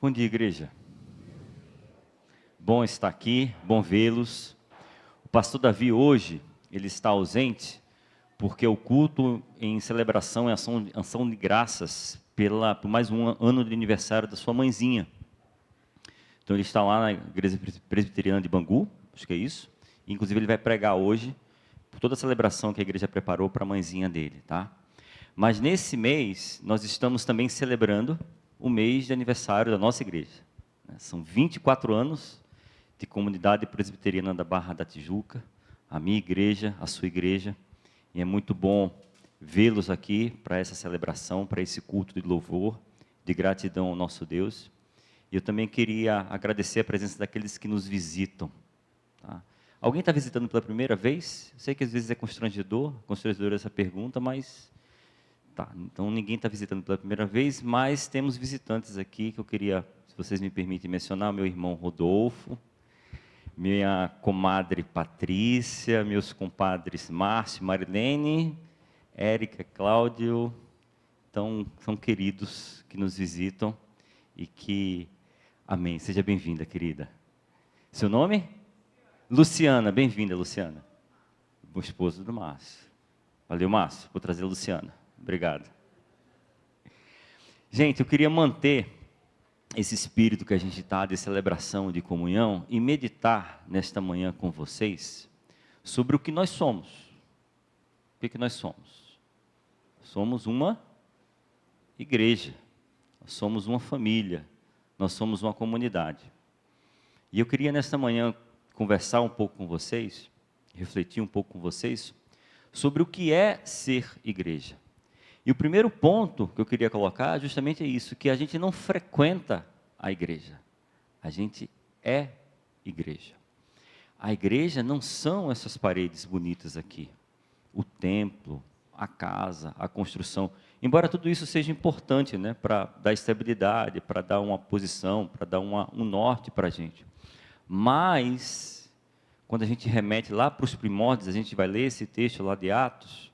Bom dia, igreja. Bom estar aqui, bom vê-los. O pastor Davi hoje, ele está ausente, porque o culto em celebração e ação de graças por mais um ano de aniversário da sua mãezinha. Então ele está lá na igreja presbiteriana de Bangu, acho que é isso. Inclusive ele vai pregar hoje, por toda a celebração que a igreja preparou para a mãezinha dele, tá? Mas nesse mês, nós estamos também celebrando o mês de aniversário da nossa igreja. São 24 anos de comunidade presbiteriana da Barra da Tijuca, a minha igreja, a sua igreja, e é muito bom vê-los aqui para essa celebração, para esse culto de louvor, de gratidão ao nosso Deus. E eu também queria agradecer a presença daqueles que nos visitam. Tá? Alguém está visitando pela primeira vez? Eu sei que às vezes é constrangedor essa pergunta, mas... Tá, então ninguém está visitando pela primeira vez, mas temos visitantes aqui que eu queria, se vocês me permitem mencionar, meu irmão Rodolfo, minha comadre Patrícia, meus compadres Márcio, Marilene, Érica, Cláudio. Então, são queridos que nos visitam e que... Amém. Seja bem-vinda, querida. Seu nome? Luciana. Bem-vinda, Luciana. O esposo do Márcio. Valeu, Márcio, por trazer a Luciana. Obrigado. Gente, eu queria manter esse espírito que a gente está de celebração, de comunhão, e meditar nesta manhã com vocês sobre o que nós somos. O que nós somos? Somos uma igreja, nós somos uma família, nós somos uma comunidade. E eu queria nesta manhã conversar um pouco com vocês, refletir um pouco com vocês, sobre o que é ser igreja. E o primeiro ponto que eu queria colocar justamente é isso, que a gente não frequenta a igreja, a gente é igreja. A igreja não são essas paredes bonitas aqui, o templo, a casa, a construção, embora tudo isso seja importante, né, para dar estabilidade, para dar uma posição, para dar um norte para a gente. Mas, quando a gente remete lá para os primórdios, a gente vai ler esse texto lá de Atos,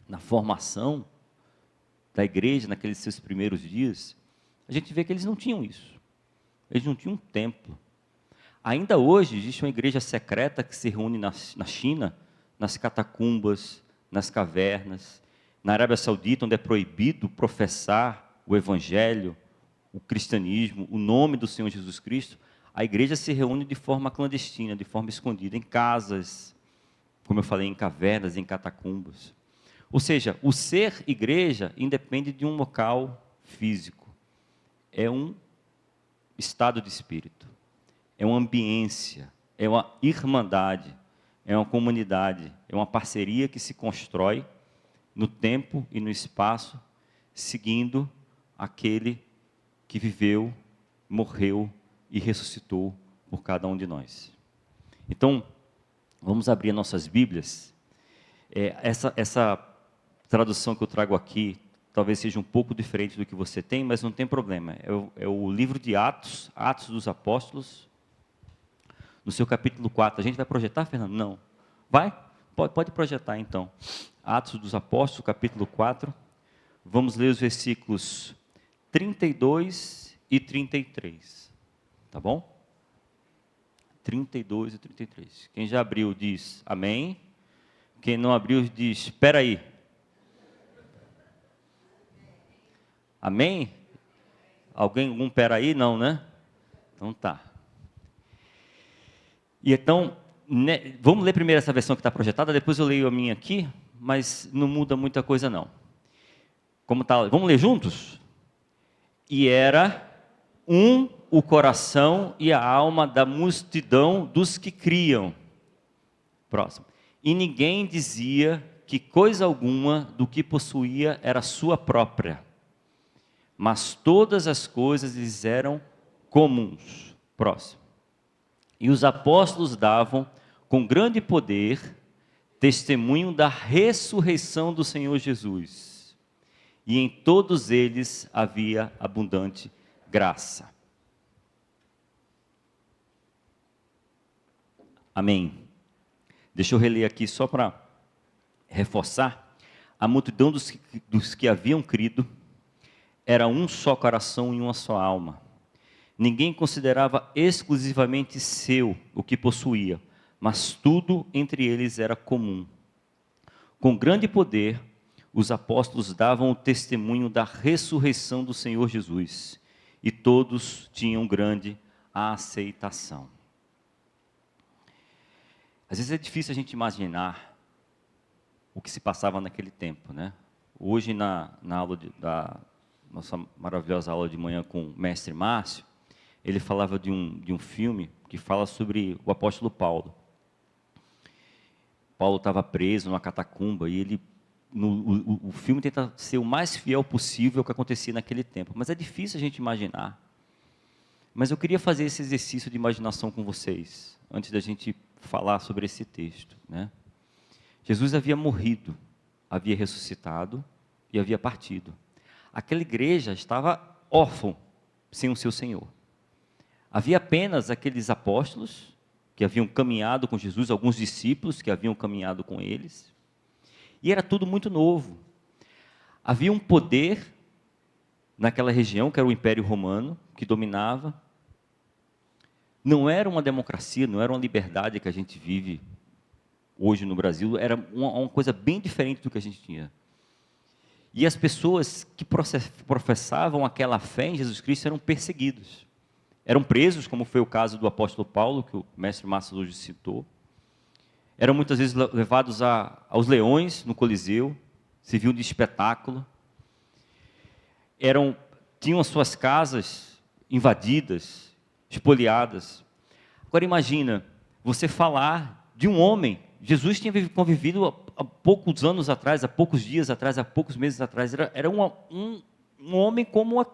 na formação da igreja, naqueles seus primeiros dias, a gente vê que eles não tinham isso. Eles não tinham um templo. Ainda hoje existe uma igreja secreta que se reúne na China, nas catacumbas, nas cavernas, na Arábia Saudita, onde é proibido professar o evangelho, o cristianismo, o nome do Senhor Jesus Cristo. A igreja se reúne de forma clandestina, de forma escondida, em casas, como eu falei, em cavernas, em catacumbas. Ou seja, o ser igreja independe de um local físico. É um estado de espírito, é uma ambiência, é uma irmandade, é uma comunidade, é uma parceria que se constrói no tempo e no espaço, seguindo aquele que viveu, morreu e ressuscitou por cada um de nós. Então, vamos abrir nossas Bíblias. Essa tradução que eu trago aqui talvez seja um pouco diferente do que você tem, mas não tem problema. É o livro de Atos, Atos dos Apóstolos, no seu capítulo 4. A gente vai projetar, Fernando? Não. Vai? Pode projetar, então. Atos dos Apóstolos, capítulo 4. Vamos ler os versículos 32 e 33. Tá bom? 32 e 33. Quem já abriu diz amém. Quem não abriu diz, espera aí. Amém? Algum pera aí? Não, né? Então tá. E então, vamos ler primeiro essa versão que está projetada, depois eu leio a minha aqui, mas não muda muita coisa não. Como tá? Vamos ler juntos? E era o coração e a alma da multidão dos que criam. Próximo. E ninguém dizia que coisa alguma do que possuía era sua própria, mas todas as coisas lhes eram comuns. Próximo. E os apóstolos davam, com grande poder, testemunho da ressurreição do Senhor Jesus. E em todos eles havia abundante graça. Amém. Deixa eu reler aqui só para reforçar. A multidão dos que haviam crido era um só coração e uma só alma. Ninguém considerava exclusivamente seu o que possuía, mas tudo entre eles era comum. Com grande poder, os apóstolos davam o testemunho da ressurreição do Senhor Jesus, e todos tinham grande aceitação. Às vezes é difícil a gente imaginar o que se passava naquele tempo, né? Hoje, na aula da nossa maravilhosa aula de manhã com o mestre Márcio, ele falava de um filme que fala sobre o apóstolo Paulo. Paulo estava preso numa catacumba e ele, o filme tenta ser o mais fiel possível ao que acontecia naquele tempo. Mas é difícil a gente imaginar. Mas eu queria fazer esse exercício de imaginação com vocês, antes da gente falar sobre esse texto, né? Jesus havia morrido, havia ressuscitado e havia partido. Aquela igreja estava órfã, sem o seu Senhor. Havia apenas aqueles apóstolos que haviam caminhado com Jesus, alguns discípulos que haviam caminhado com eles, e era tudo muito novo. Havia um poder naquela região, que era o Império Romano, que dominava. Não era uma democracia, não era uma liberdade que a gente vive hoje no Brasil, era uma coisa bem diferente do que a gente tinha. E as pessoas que professavam aquela fé em Jesus Cristo eram perseguidos. Eram presos, como foi o caso do apóstolo Paulo, que o mestre Márcio hoje citou. Eram muitas vezes levados aos leões no Coliseu, serviam de espetáculo. Tinham as suas casas invadidas, espoliadas. Agora imagina, você falar de um homem. Jesus tinha convivido há poucos anos atrás, há poucos dias atrás, há poucos meses atrás. Era um homem como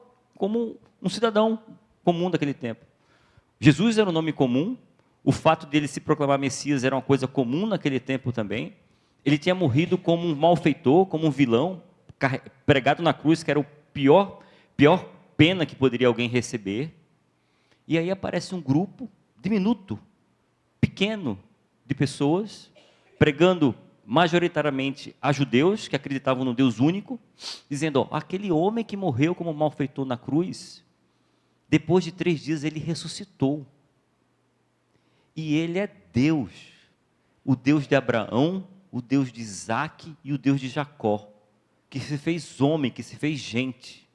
um cidadão comum daquele tempo. Jesus era um nome comum. O fato dele se proclamar Messias era uma coisa comum naquele tempo também. Ele tinha morrido como um malfeitor, como um vilão, pregado na cruz, que era o pior pena que poderia alguém receber. E aí aparece um grupo diminuto, pequeno, de pessoas, pregando majoritariamente a judeus, que acreditavam no Deus único, dizendo, aquele homem que morreu como malfeitor na cruz, depois de 3 dias ele ressuscitou. E ele é Deus, o Deus de Abraão, o Deus de Isaac e o Deus de Jacó, que se fez homem, que se fez gente.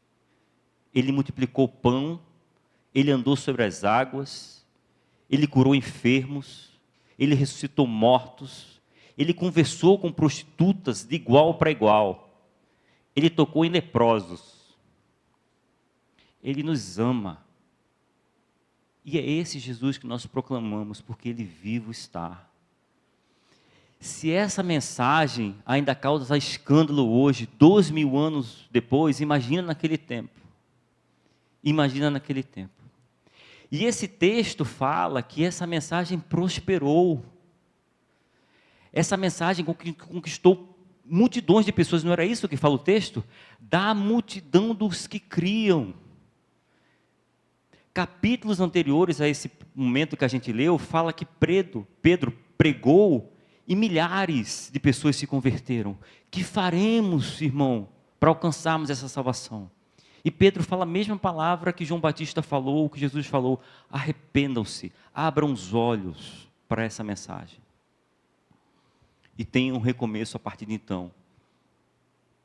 Ele multiplicou pão, ele andou sobre as águas, ele curou enfermos, ele ressuscitou mortos, ele conversou com prostitutas de igual para igual, ele tocou em leprosos, ele nos ama. E é esse Jesus que nós proclamamos, porque ele vivo está. Se essa mensagem ainda causa escândalo hoje, 2000 anos depois, imagina naquele tempo. Imagina naquele tempo. E esse texto fala que essa mensagem prosperou. Essa mensagem conquistou multidões de pessoas, não era isso que fala o texto? Da multidão dos que criam. Capítulos anteriores a esse momento que a gente leu, fala que Pedro pregou e milhares de pessoas se converteram. Que faremos, irmão, para alcançarmos essa salvação? E Pedro fala a mesma palavra que João Batista falou, que Jesus falou: arrependam-se, abram os olhos para essa mensagem. E tenham um recomeço a partir de então,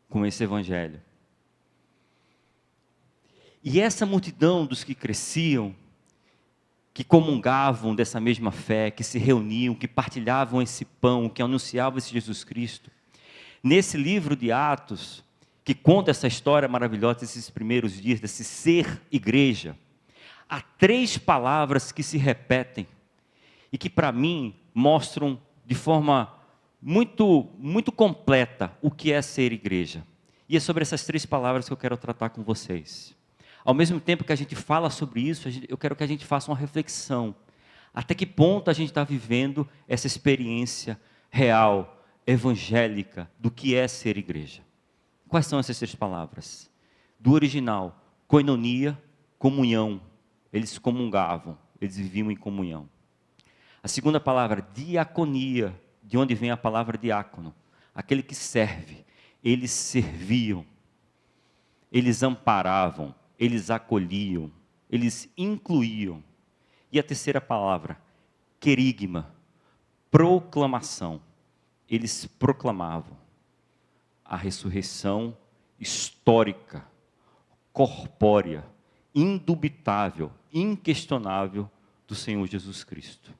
com esse evangelho. E essa multidão dos que cresciam, que comungavam dessa mesma fé, que se reuniam, que partilhavam esse pão, que anunciavam esse Jesus Cristo, nesse livro de Atos, que conta essa história maravilhosa desses primeiros dias, desse ser igreja, há 3 palavras que se repetem e que para mim mostram de forma muito completa o que é ser igreja. E é sobre essas 3 palavras que eu quero tratar com vocês. Ao mesmo tempo que a gente fala sobre isso, eu quero que a gente faça uma reflexão. Até que ponto a gente está vivendo essa experiência real, evangélica, do que é ser igreja? Quais são essas 3 palavras? Do original, koinonia, comunhão. Eles comungavam, eles viviam em comunhão. A segunda palavra, diaconia, de onde vem a palavra diácono. Aquele que serve. Eles serviam. Eles amparavam. Eles acolhiam. eles incluíam. E a terceira palavra, querigma, proclamação. Eles proclamavam a ressurreição histórica, corpórea, indubitável, inquestionável do Senhor Jesus Cristo.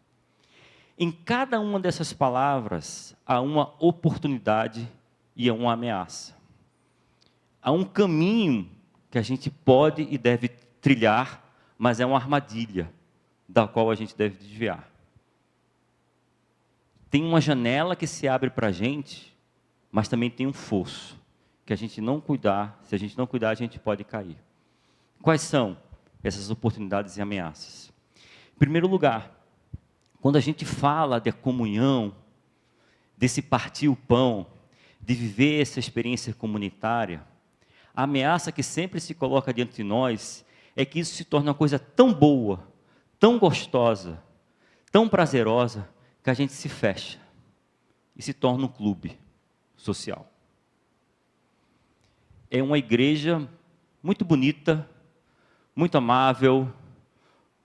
Em cada uma dessas palavras há uma oportunidade e há uma ameaça. Há um caminho que a gente pode e deve trilhar, mas é uma armadilha da qual a gente deve desviar. Tem uma janela que se abre para a gente, mas também tem um fosso, que a gente não cuidar, se a gente não cuidar, a gente pode cair. Quais são essas oportunidades e ameaças? Em primeiro lugar, quando a gente fala de comunhão, desse partir o pão, de viver essa experiência comunitária, a ameaça que sempre se coloca diante de nós é que isso se torne uma coisa tão boa, tão gostosa, tão prazerosa, que a gente se fecha e se torna um clube social. É uma igreja muito bonita, muito amável,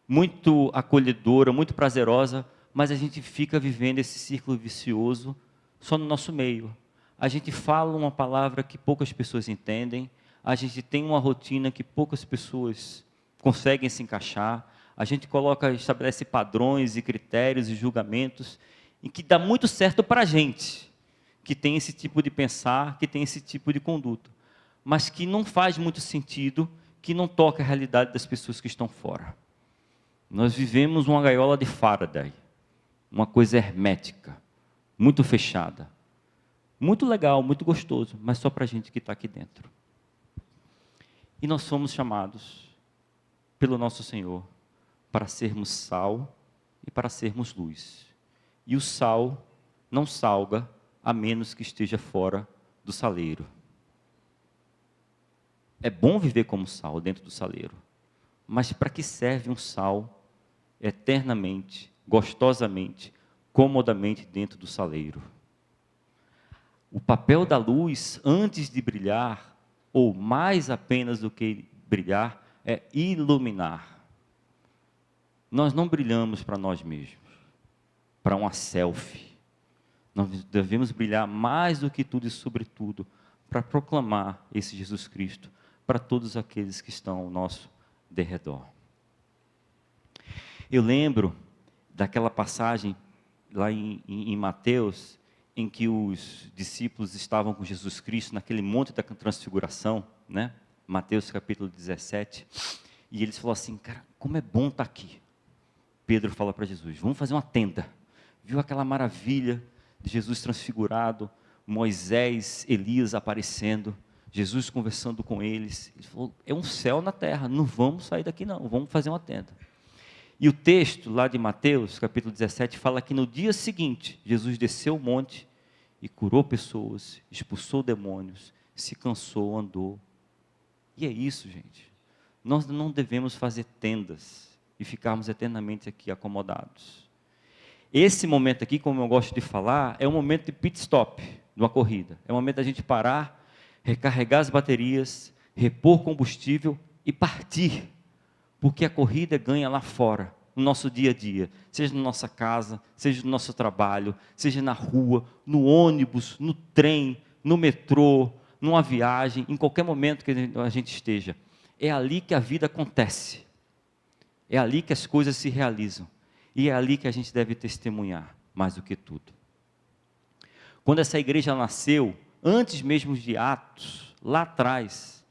muito acolhedora, muito prazerosa, mas a gente fica vivendo esse círculo vicioso só no nosso meio. A gente fala uma palavra que poucas pessoas entendem, a gente tem uma rotina que poucas pessoas conseguem se encaixar, a gente estabelece padrões e critérios e julgamentos, em que dá muito certo para a gente, que tem esse tipo de pensar, que tem esse tipo de conduta, mas que não faz muito sentido, que não toca a realidade das pessoas que estão fora. Nós vivemos uma gaiola de Faraday, uma coisa hermética, muito fechada, muito legal, muito gostoso, mas só para a gente que está aqui dentro. E nós somos chamados pelo nosso Senhor para sermos sal e para sermos luz. E o sal não salga a menos que esteja fora do saleiro. É bom viver como sal dentro do saleiro, mas para que serve um sal eternamente, gostosamente, comodamente dentro do saleiro? O papel da luz, antes de brilhar, ou mais apenas do que brilhar, é iluminar. Nós não brilhamos para nós mesmos, para uma selfie. Nós devemos brilhar mais do que tudo e sobretudo para proclamar esse Jesus Cristo para todos aqueles que estão ao nosso derredor. Eu lembro daquela passagem lá em Mateus, em que os discípulos estavam com Jesus Cristo naquele monte da transfiguração, né? Mateus capítulo 17, e eles falaram assim, cara, como é bom estar aqui. Pedro fala para Jesus, vamos fazer uma tenda. Viu aquela maravilha de Jesus transfigurado, Moisés, Elias aparecendo, Jesus conversando com eles. Ele falou, é um céu na terra, não vamos sair daqui não, vamos fazer uma tenda. E o texto lá de Mateus, capítulo 17, fala que no dia seguinte, Jesus desceu o monte e curou pessoas, expulsou demônios, se cansou, andou. E é isso, gente. Nós não devemos fazer tendas e ficarmos eternamente aqui acomodados. Esse momento aqui, como eu gosto de falar, é um momento de pit stop de uma corrida. É o momento da gente parar, recarregar as baterias, repor combustível e partir. Porque a corrida ganha lá fora, no nosso dia a dia, seja na nossa casa, seja no nosso trabalho, seja na rua, no ônibus, no trem, no metrô, numa viagem, em qualquer momento que a gente esteja. É ali que a vida acontece. É ali que as coisas se realizam. E é ali que a gente deve testemunhar, mais do que tudo. Quando essa igreja nasceu, antes mesmo de Atos, lá atrás,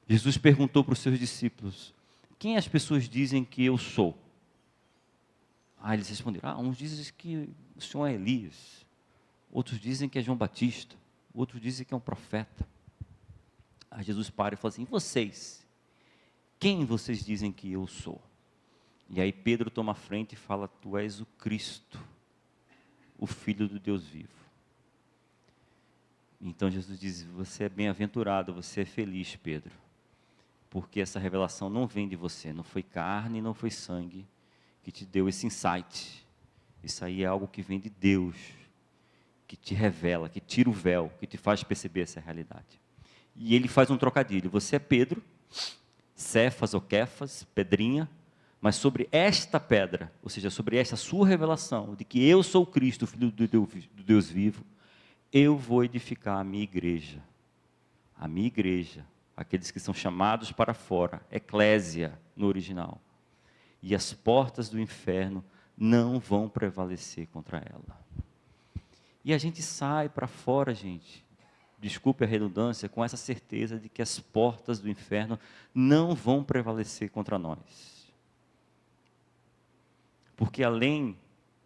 Jesus perguntou para os seus discípulos, quem as pessoas dizem que eu sou? Eles responderam, uns dizem que o Senhor é Elias, outros dizem que é João Batista, outros dizem que é um profeta. Aí Jesus para e fala assim, e vocês? Quem vocês dizem que eu sou? E aí Pedro toma a frente e fala, tu és o Cristo, o Filho do Deus vivo. Então Jesus diz, você é bem-aventurado, você é feliz, Pedro, porque essa revelação não vem de você, não foi carne, não foi sangue que te deu esse insight. Isso aí é algo que vem de Deus, que te revela, que tira o véu, que te faz perceber essa realidade. E ele faz um trocadilho, você é Pedro, Cefas ou Kefas, pedrinha, mas sobre esta pedra, ou seja, sobre esta sua revelação de que eu sou Cristo, Filho do Deus vivo, eu vou edificar a minha igreja. A minha igreja, aqueles que são chamados para fora, eclésia no original. E as portas do inferno não vão prevalecer contra ela. E a gente sai para fora, gente, desculpe a redundância, com essa certeza de que as portas do inferno não vão prevalecer contra nós. Porque além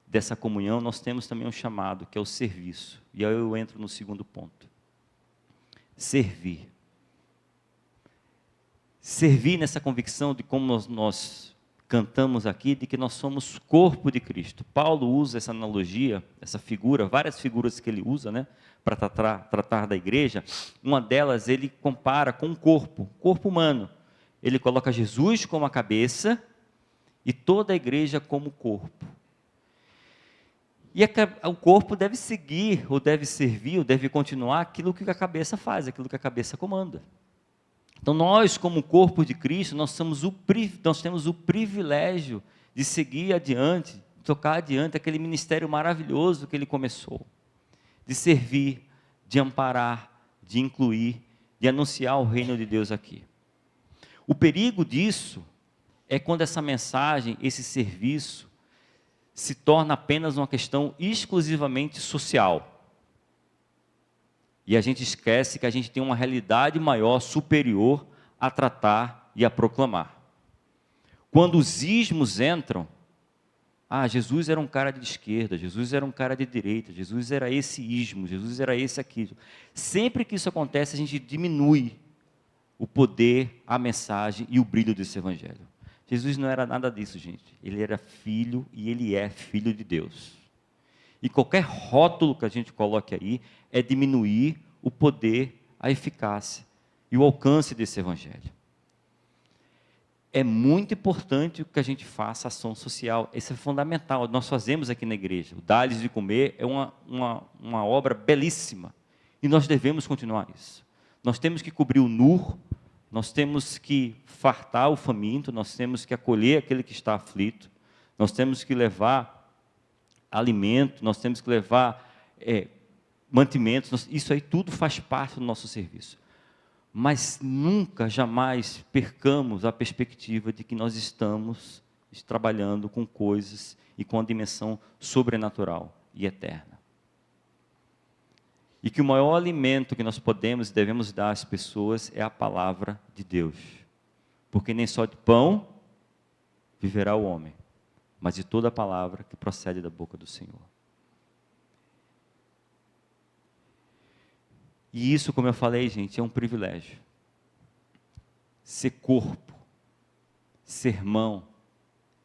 dessa comunhão, nós temos também um chamado, que é o serviço. E aí eu entro no segundo ponto. Servir. Servir nessa convicção de como nós cantamos aqui, de que nós somos corpo de Cristo. Paulo usa essa analogia, essa figura, várias figuras que ele usa, né, para tratar da igreja. Uma delas ele compara com o corpo humano. Ele coloca Jesus como a cabeça e toda a igreja como corpo. E o corpo deve seguir, ou deve servir, ou deve continuar aquilo que a cabeça faz, aquilo que a cabeça comanda. Então nós, como corpo de Cristo, nós temos o privilégio de seguir adiante, de tocar adiante aquele ministério maravilhoso que Ele começou. De servir, de amparar, de incluir, de anunciar o reino de Deus aqui. O perigo disso é quando essa mensagem, esse serviço, se torna apenas uma questão exclusivamente social. E a gente esquece que a gente tem uma realidade maior, superior, a tratar e a proclamar. Quando os ismos entram, Jesus era um cara de esquerda, Jesus era um cara de direita, Jesus era esse ismo, Jesus era esse aquilo. Sempre que isso acontece, a gente diminui o poder, a mensagem e o brilho desse evangelho. Jesus não era nada disso, gente. Ele era filho e ele é filho de Deus. E qualquer rótulo que a gente coloque aí é diminuir o poder, a eficácia e o alcance desse evangelho. É muito importante que a gente faça ação social. Isso é fundamental. Nós fazemos aqui na igreja. O Dá-lhes de Comer é uma obra belíssima. E nós devemos continuar isso. Nós temos que cobrir o nu, nós temos que fartar o faminto, nós temos que acolher aquele que está aflito, nós temos que levar alimento, nós temos que levar mantimentos, isso aí tudo faz parte do nosso serviço. Mas nunca, jamais percamos a perspectiva de que nós estamos trabalhando com coisas e com a dimensão sobrenatural e eterna. E que o maior alimento que nós podemos e devemos dar às pessoas é a palavra de Deus. Porque nem só de pão viverá o homem, mas de toda a palavra que procede da boca do Senhor. E isso, como eu falei, gente, é um privilégio. Ser corpo, ser mão,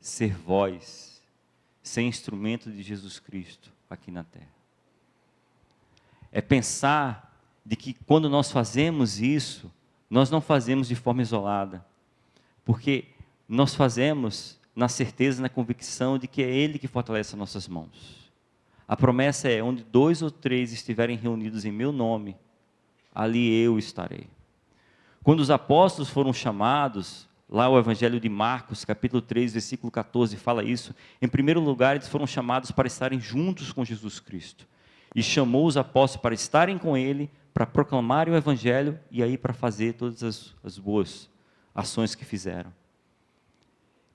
ser voz, ser instrumento de Jesus Cristo aqui na terra. É pensar de que quando nós fazemos isso, nós não fazemos de forma isolada, porque nós fazemos na certeza, na convicção de que é Ele que fortalece as nossas mãos. A promessa é, onde 2 ou 3 estiverem reunidos em meu nome, ali eu estarei. Quando os apóstolos foram chamados, lá o Evangelho de Marcos, capítulo 3, versículo 14, fala isso. Em primeiro lugar, eles foram chamados para estarem juntos com Jesus Cristo. E chamou os apóstolos para estarem com Ele, para proclamarem o Evangelho e aí para fazer todas as boas ações que fizeram.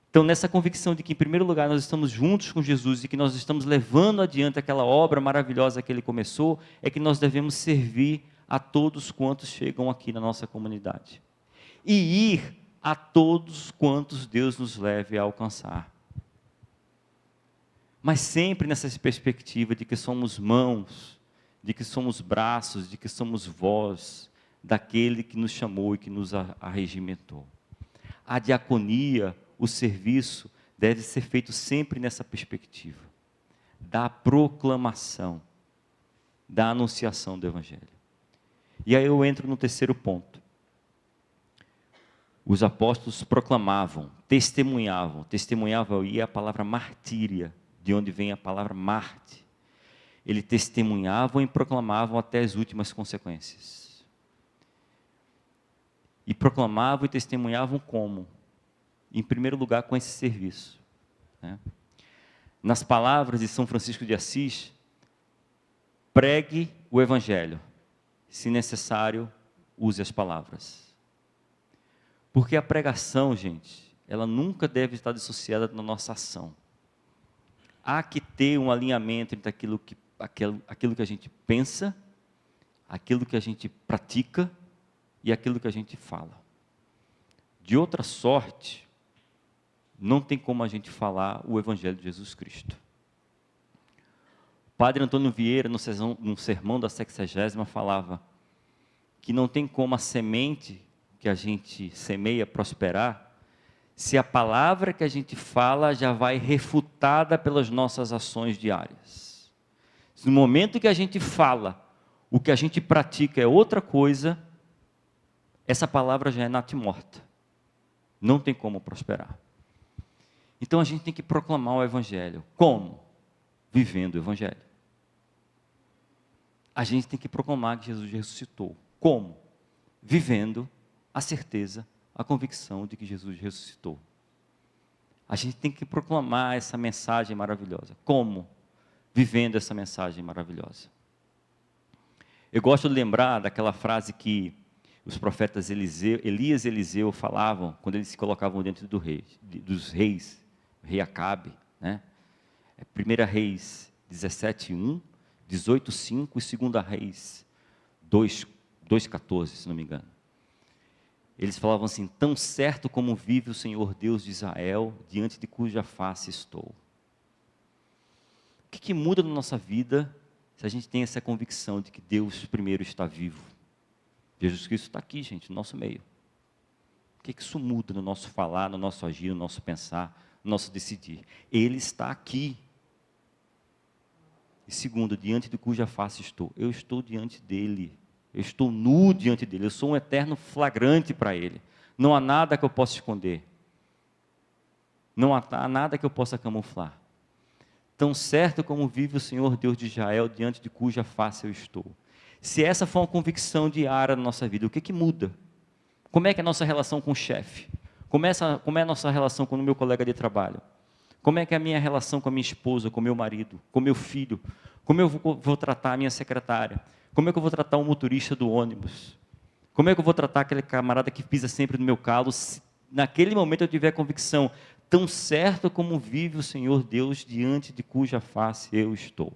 Então, nessa convicção de que, em primeiro lugar, nós estamos juntos com Jesus e que nós estamos levando adiante aquela obra maravilhosa que Ele começou, é que nós devemos servir a todos quantos chegam aqui na nossa comunidade. E ir a todos quantos Deus nos leve a alcançar. Mas sempre nessa perspectiva de que somos mãos, de que somos braços, de que somos voz, daquele que nos chamou e que nos arregimentou. A diaconia, o serviço, deve ser feito sempre nessa perspectiva, da proclamação, da anunciação do Evangelho. E aí eu entro no terceiro ponto. Os apóstolos proclamavam, testemunhavam aí a palavra martíria, de onde vem a palavra Marte. Eles testemunhavam e proclamavam até as últimas consequências. E proclamavam e testemunhavam como? Em primeiro lugar, com esse serviço, né? Nas palavras de São Francisco de Assis, pregue o Evangelho. Se necessário, use as palavras. Porque a pregação, gente, ela nunca deve estar dissociada da nossa ação. Há que ter um alinhamento entre aquilo que a gente pensa, aquilo que a gente pratica e aquilo que a gente fala. De outra sorte, não tem como a gente falar o Evangelho de Jesus Cristo. O padre Antônio Vieira, no sermão da 60ª, falava que não tem como a semente que a gente semeia prosperar, se a palavra que a gente fala já vai refutada pelas nossas ações diárias. Se no momento que a gente fala, o que a gente pratica é outra coisa, essa palavra já é natimorta. Não tem como prosperar. Então a gente tem que proclamar o Evangelho. Como? Vivendo o Evangelho. A gente tem que proclamar que Jesus ressuscitou. Como? Vivendo a certeza, a convicção de que Jesus ressuscitou. A gente tem que proclamar essa mensagem maravilhosa. Como? Vivendo essa mensagem maravilhosa. Eu gosto de lembrar daquela frase que os profetas Elias e Eliseu falavam quando eles se colocavam dentro dos reis, o rei Acabe, né? 1 Reis 17:1, 18:5 e 2 Reis 2:14, se não me engano. Eles falavam assim: tão certo como vive o Senhor Deus de Israel, diante de cuja face estou. O que muda na nossa vida se a gente tem essa convicção de que Deus primeiro está vivo? Jesus Cristo está aqui, gente, no nosso meio. O que isso muda no nosso falar, no nosso agir, no nosso pensar, no nosso decidir? Ele está aqui. E segundo, diante de cuja face estou? Eu estou diante dele. Eu estou nu diante dele. Eu sou um eterno flagrante para ele. Não há nada que eu possa esconder. Não há nada que eu possa camuflar. Tão certo como vive o Senhor Deus de Israel, diante de cuja face eu estou. Se essa for uma convicção diária na nossa vida, o que muda? Como é que é a nossa relação com o chefe? Como é a nossa relação com o meu colega de trabalho? Como é que é a minha relação com a minha esposa, com o meu marido, com o meu filho? Como eu vou tratar a minha secretária? Como é que eu vou tratar o motorista do ônibus? Como é que eu vou tratar aquele camarada que pisa sempre no meu calo? Se naquele momento eu tiver convicção, tão certo como vive o Senhor Deus, diante de cuja face eu estou.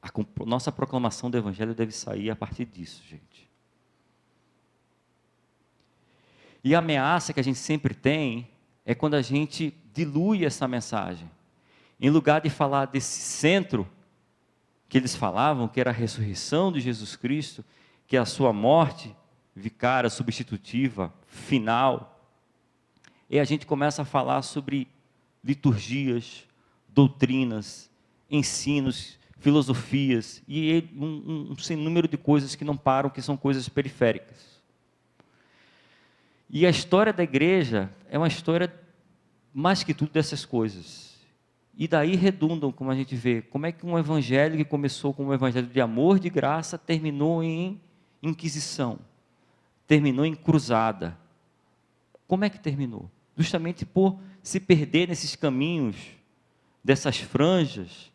A nossa proclamação do Evangelho deve sair a partir disso, gente. E a ameaça que a gente sempre tem é quando a gente dilui essa mensagem. Em lugar de falar desse centro que eles falavam, que era a ressurreição de Jesus Cristo, que é a sua morte vicária, substitutiva, final, e a gente começa a falar sobre liturgias, doutrinas, ensinos, filosofias, e um sem número de coisas que não param, que são coisas periféricas. E a história da igreja é uma história, mais que tudo, dessas coisas. E daí redundam, como a gente vê, como é que um evangelho que começou como um evangelho de amor, de graça, terminou em inquisição, terminou em cruzada. Como é que terminou? Justamente por se perder nesses caminhos, dessas franjas,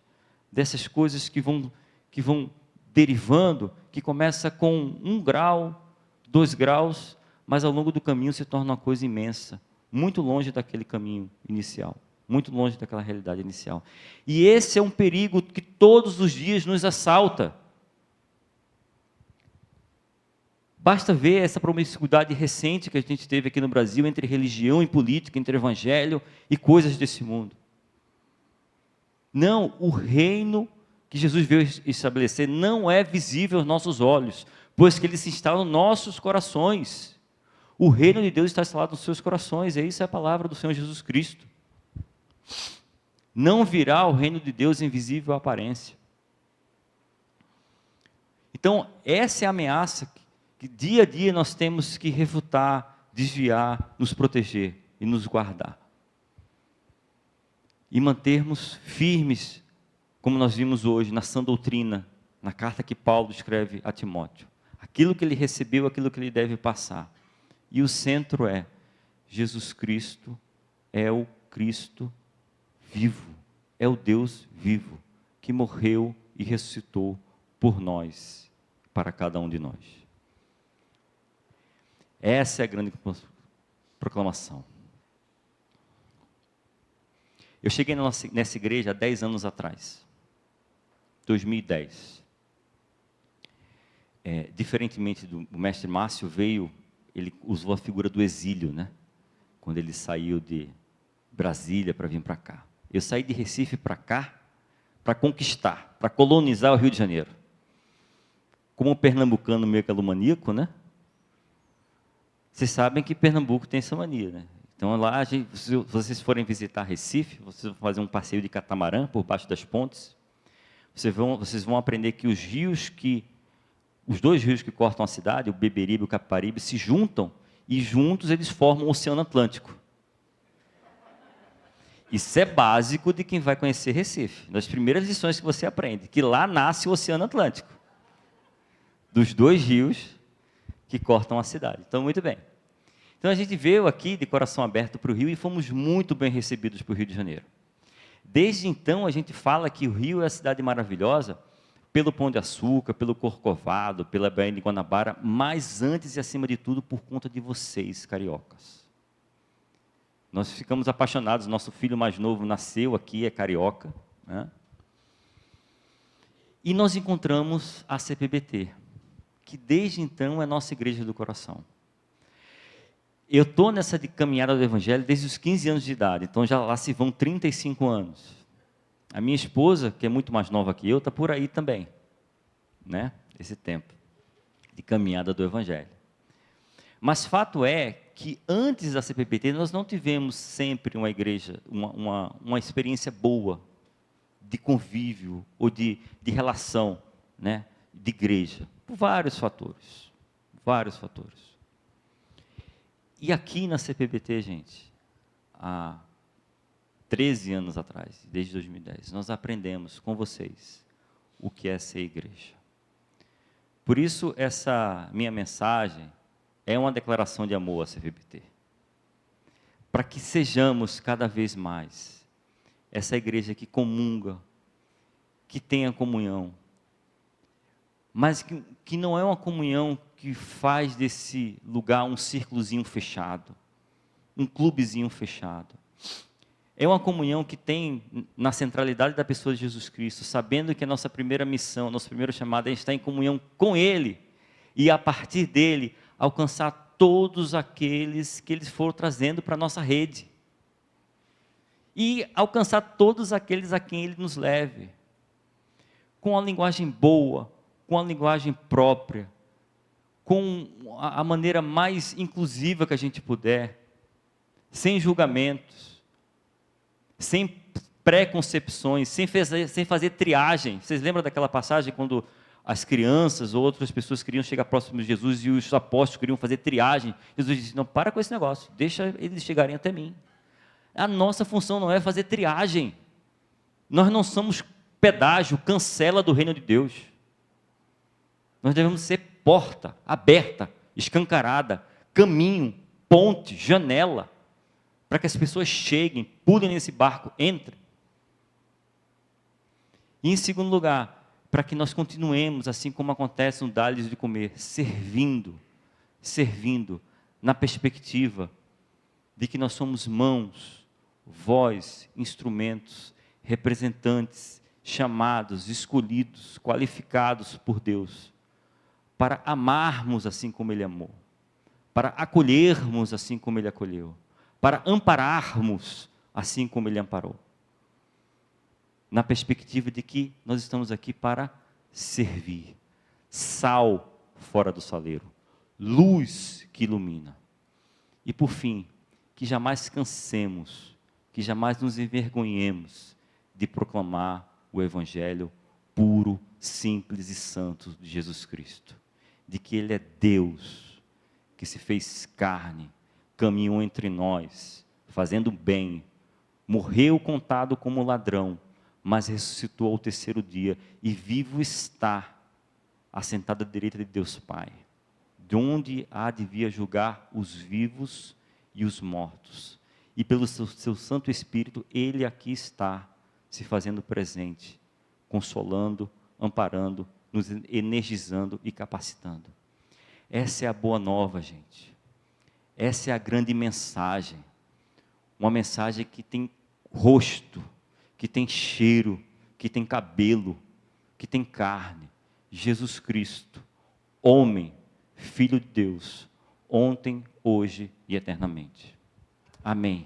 dessas coisas que vão derivando, que começa com 1 grau, 2 graus, mas ao longo do caminho se torna uma coisa imensa, muito longe daquele caminho inicial, muito longe daquela realidade inicial. E esse é um perigo que todos os dias nos assalta. Basta ver essa promiscuidade recente que a gente teve aqui no Brasil, entre religião e política, entre evangelho e coisas desse mundo. Não, o reino que Jesus veio estabelecer não é visível aos nossos olhos, pois que ele se instala nos nossos corações. O reino de Deus está instalado nos seus corações, e isso é a palavra do Senhor Jesus Cristo. Não virá o reino de Deus em visível aparência. Então, essa é a ameaça que dia a dia nós temos que refutar, desviar, nos proteger e nos guardar. E mantermos firmes, como nós vimos hoje, na sã doutrina, na carta que Paulo escreve a Timóteo. aquilo que ele recebeu, aquilo que ele deve passar. E o centro é: Jesus Cristo é o Cristo vivo, é o Deus vivo, que morreu e ressuscitou por nós, para cada um de nós. Essa é a grande proclamação. Eu cheguei nessa igreja há 10 anos atrás, 2010. Diferentemente do mestre Márcio, ele usou a figura do exílio, né? Quando ele saiu de Brasília para vir para cá. Eu saí de Recife para cá, para conquistar, para colonizar o Rio de Janeiro. Como um pernambucano megalomaníaco, né? Vocês sabem que Pernambuco tem essa mania, né? Então lá, se vocês forem visitar Recife, vocês vão fazer um passeio de catamarã por baixo das pontes, vocês vão aprender que os dois rios que cortam a cidade, o Beberibe e o Capibaribe, se juntam e juntos eles formam o Oceano Atlântico. Isso é básico de quem vai conhecer Recife. Das primeiras lições que você aprende, que lá nasce o Oceano Atlântico, dos dois rios que cortam a cidade. Então, muito bem. Então, a gente veio aqui de coração aberto para o Rio e fomos muito bem recebidos para o Rio de Janeiro. Desde então, a gente fala que o Rio é a cidade maravilhosa pelo Pão de Açúcar, pelo Corcovado, pela Baía de Guanabara, mas antes e acima de tudo por conta de vocês, cariocas. Nós ficamos apaixonados, nosso filho mais novo nasceu aqui, é carioca, né? E nós encontramos a CPBT, que desde então é nossa igreja do coração. Eu estou nessa caminhada do Evangelho desde os 15 anos de idade, então já lá se vão 35 anos. A minha esposa, que é muito mais nova que eu, está por aí também, né? Esse tempo de caminhada do Evangelho. Mas fato é que antes da CPBT nós não tivemos sempre uma igreja, uma experiência boa de convívio ou de relação, né, de igreja, por vários fatores, vários fatores. E aqui na CPBT, gente, há 13 anos atrás, desde 2010, nós aprendemos com vocês o que é ser igreja. Por isso, essa minha mensagem é uma declaração de amor à CPBT. Para que sejamos cada vez mais essa igreja que comunga, que tenha comunhão, mas que não é uma comunhão que faz desse lugar um círculozinho fechado, um clubezinho fechado. É uma comunhão que tem na centralidade da pessoa de Jesus Cristo, sabendo que a nossa primeira missão, a nossa primeira chamada é estar em comunhão com Ele, e a partir dele, alcançar todos aqueles que Ele for trazendo para a nossa rede. E alcançar todos aqueles a quem Ele nos leve. Com a linguagem boa, com a linguagem própria, com a maneira mais inclusiva que a gente puder, sem julgamentos, sem preconcepções, sem fazer triagem. Vocês lembram daquela passagem quando as crianças ou outras pessoas queriam chegar próximo de Jesus e os apóstolos queriam fazer triagem? Jesus disse: não, para com esse negócio, deixa eles chegarem até mim. A nossa função não é fazer triagem. Nós não somos pedágio, cancela do reino de Deus. Nós devemos ser porta aberta, escancarada, caminho, ponte, janela, para que as pessoas cheguem, pulem nesse barco, entrem. E em segundo lugar, para que nós continuemos, assim como acontece no Dá-lhes de comer, servindo, na perspectiva de que nós somos mãos, voz, instrumentos, representantes, chamados, escolhidos, qualificados por Deus, para amarmos assim como Ele amou, para acolhermos assim como Ele acolheu, para ampararmos assim como Ele amparou. Na perspectiva de que nós estamos aqui para servir, sal fora do saleiro, luz que ilumina. E por fim, que jamais cansemos, que jamais nos envergonhemos de proclamar o Evangelho puro, simples e santo de Jesus Cristo. De que Ele é Deus, que se fez carne, caminhou entre nós, fazendo bem, morreu contado como ladrão, mas ressuscitou ao terceiro dia, e vivo está, assentado à direita de Deus Pai, de onde há de vir a julgar os vivos e os mortos. E pelo seu Santo Espírito, Ele aqui está, se fazendo presente, consolando, amparando, nos energizando e capacitando. Essa é a boa nova, gente. Essa é a grande mensagem. Uma mensagem que tem rosto, que tem cheiro, que tem cabelo, que tem carne. Jesus Cristo, homem, Filho de Deus, ontem, hoje e eternamente. Amém.